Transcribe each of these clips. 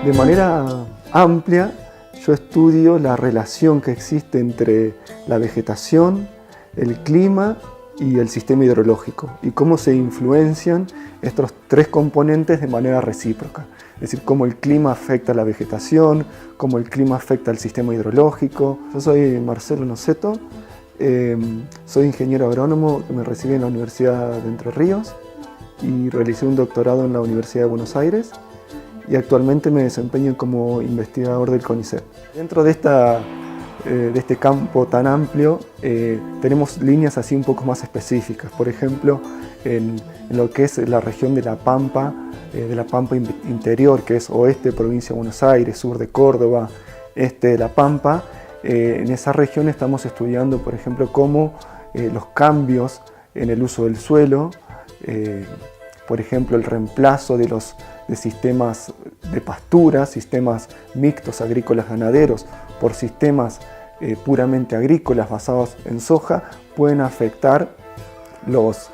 De manera amplia, yo estudio la relación que existe entre la vegetación, el clima y el sistema hidrológico y cómo se influencian estos tres componentes de manera recíproca. Es decir, cómo el clima afecta a la vegetación, cómo el clima afecta al sistema hidrológico. Yo soy Marcelo Noceto, soy ingeniero agrónomo que me recibí en la Universidad de Entre Ríos y realicé un doctorado en la Universidad de Buenos Aires y actualmente me desempeño como investigador del CONICET. Dentro de este campo tan amplio tenemos líneas así un poco más específicas. Por ejemplo, en lo que es la región de la Pampa interior, que es oeste de provincia de Buenos Aires, sur de Córdoba, este de la Pampa. En esa región estamos estudiando, por ejemplo, cómo los cambios en el uso del suelo, por ejemplo, el reemplazo de sistemas de pastura, sistemas mixtos agrícolas ganaderos, por sistemas puramente agrícolas basados en soja, pueden afectar los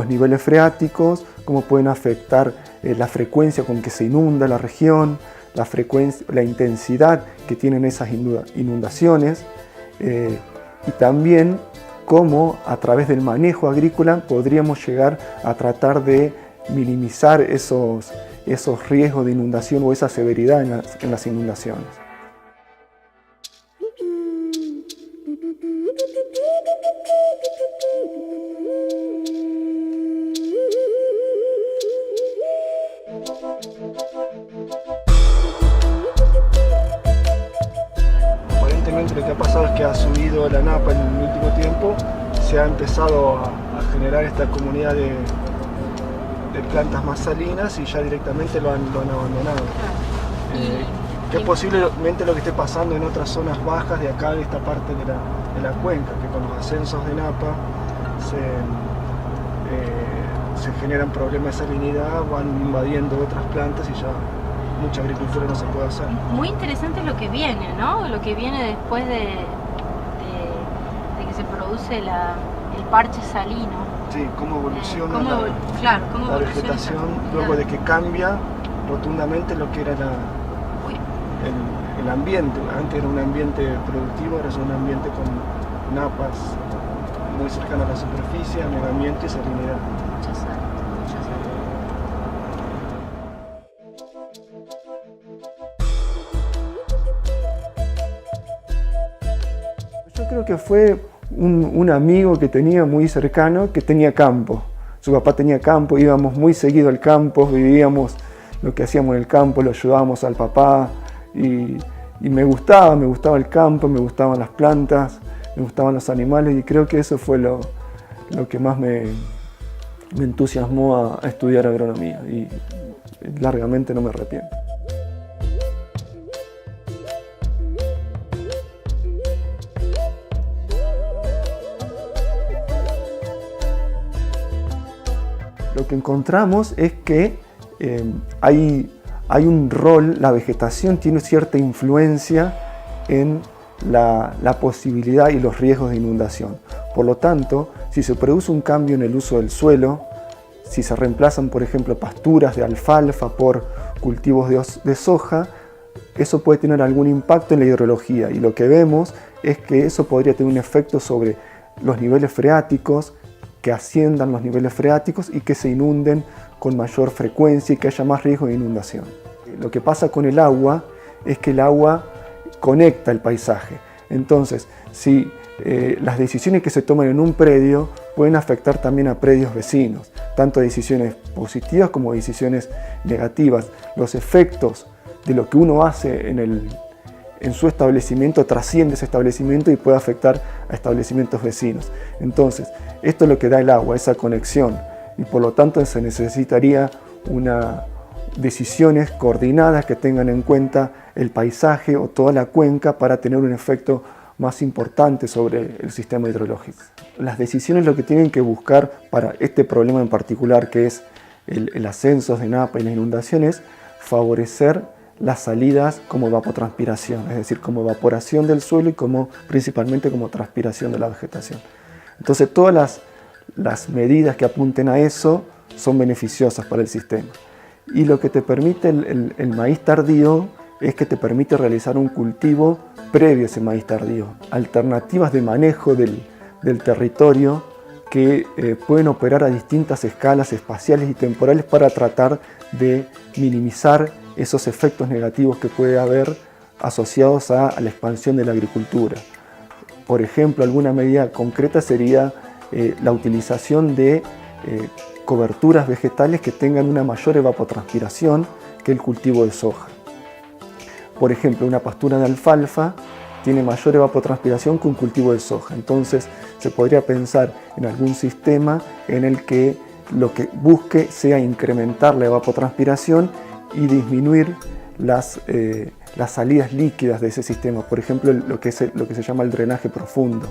niveles freáticos, cómo pueden afectar la frecuencia con que se inunda la región, la intensidad que tienen esas inundaciones y también cómo a través del manejo agrícola podríamos llegar a tratar de minimizar esos riesgos de inundación o esa severidad en las inundaciones. Aparentemente lo que ha pasado es que ha subido la napa en el último tiempo, se ha empezado a generar esta comunidad de plantas más salinas y ya directamente lo han abandonado. Que es posiblemente lo que esté pasando en otras zonas bajas de acá, de esta parte de la cuenca, que con los ascensos de napa se generan problemas de salinidad, van invadiendo otras plantas y ya mucha agricultura no se puede hacer. Muy interesante lo que viene, ¿no? Lo que viene después de que se produce el parche salino. Sí, cómo evoluciona la vegetación luego de que cambia rotundamente lo que era el ambiente. Antes era un ambiente productivo, ahora es un ambiente con napas muy cercanas a la superficie, anegamiento y salinidad. Mucha sal. Yo creo que fue un amigo que tenía muy cercano, que tenía campo. Su papá tenía campo, íbamos muy seguido al campo, vivíamos lo que hacíamos en el campo, lo ayudábamos al papá y me gustaba el campo, me gustaban las plantas, me gustaban los animales y creo que eso fue lo que más me entusiasmó a estudiar agronomía y largamente no me arrepiento. Lo que encontramos es que hay un rol, la vegetación tiene cierta influencia en la posibilidad y los riesgos de inundación. Por lo tanto, si se produce un cambio en el uso del suelo, si se reemplazan, por ejemplo, pasturas de alfalfa por cultivos de soja, eso puede tener algún impacto en la hidrología y lo que vemos es que eso podría tener un efecto sobre los niveles freáticos, que asciendan los niveles freáticos y que se inunden con mayor frecuencia y que haya más riesgo de inundación. Lo que pasa con el agua es que el agua conecta el paisaje. Entonces, si las decisiones que se toman en un predio pueden afectar también a predios vecinos, tanto decisiones positivas como decisiones negativas. Los efectos de lo que uno hace en su establecimiento trasciende ese establecimiento y puede afectar a establecimientos vecinos. Entonces, esto es lo que da el agua, esa conexión, y por lo tanto se necesitaría decisiones coordinadas que tengan en cuenta el paisaje o toda la cuenca para tener un efecto más importante sobre el sistema hidrológico. Las decisiones lo que tienen que buscar para este problema en particular, que es el ascenso de napa y las inundaciones, favorecer las salidas como evapotranspiración, es decir, como evaporación del suelo y principalmente como transpiración de la vegetación. Entonces todas las medidas que apunten a eso son beneficiosas para el sistema. Y lo que te permite el maíz tardío es que te permite realizar un cultivo previo a ese maíz tardío. Alternativas de manejo del territorio que pueden operar a distintas escalas espaciales y temporales para tratar de minimizar esos efectos negativos que puede haber asociados a la expansión de la agricultura. Por ejemplo, alguna medida concreta sería la utilización de coberturas vegetales que tengan una mayor evapotranspiración que el cultivo de soja. Por ejemplo, una pastura de alfalfa tiene mayor evapotranspiración que un cultivo de soja. Entonces, se podría pensar en algún sistema en el que lo que busque sea incrementar la evapotranspiración y disminuir las salidas líquidas de ese sistema. Por ejemplo, lo que se llama el drenaje profundo,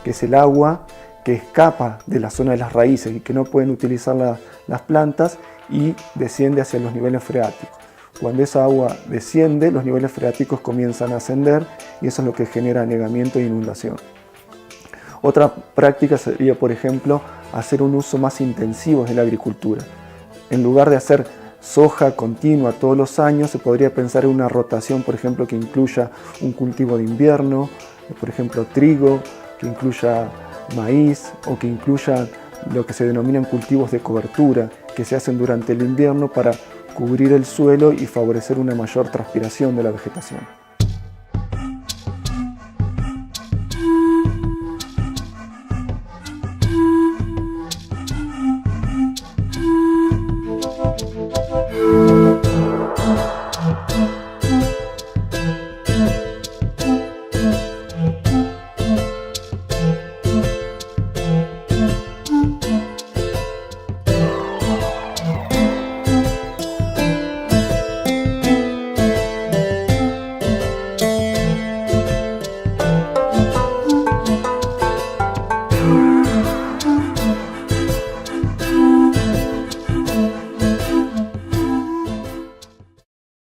que es el agua que escapa de la zona de las raíces y que no pueden utilizar las plantas y desciende hacia los niveles freáticos. Cuando esa agua desciende, los niveles freáticos comienzan a ascender y eso es lo que genera anegamiento e inundación. Otra práctica sería, por ejemplo, hacer un uso más intensivo de la agricultura. En lugar de hacer soja continua todos los años, se podría pensar en una rotación, por ejemplo, que incluya un cultivo de invierno, por ejemplo, trigo, que incluya maíz o que incluya lo que se denominan cultivos de cobertura, que se hacen durante el invierno para cubrir el suelo y favorecer una mayor transpiración de la vegetación.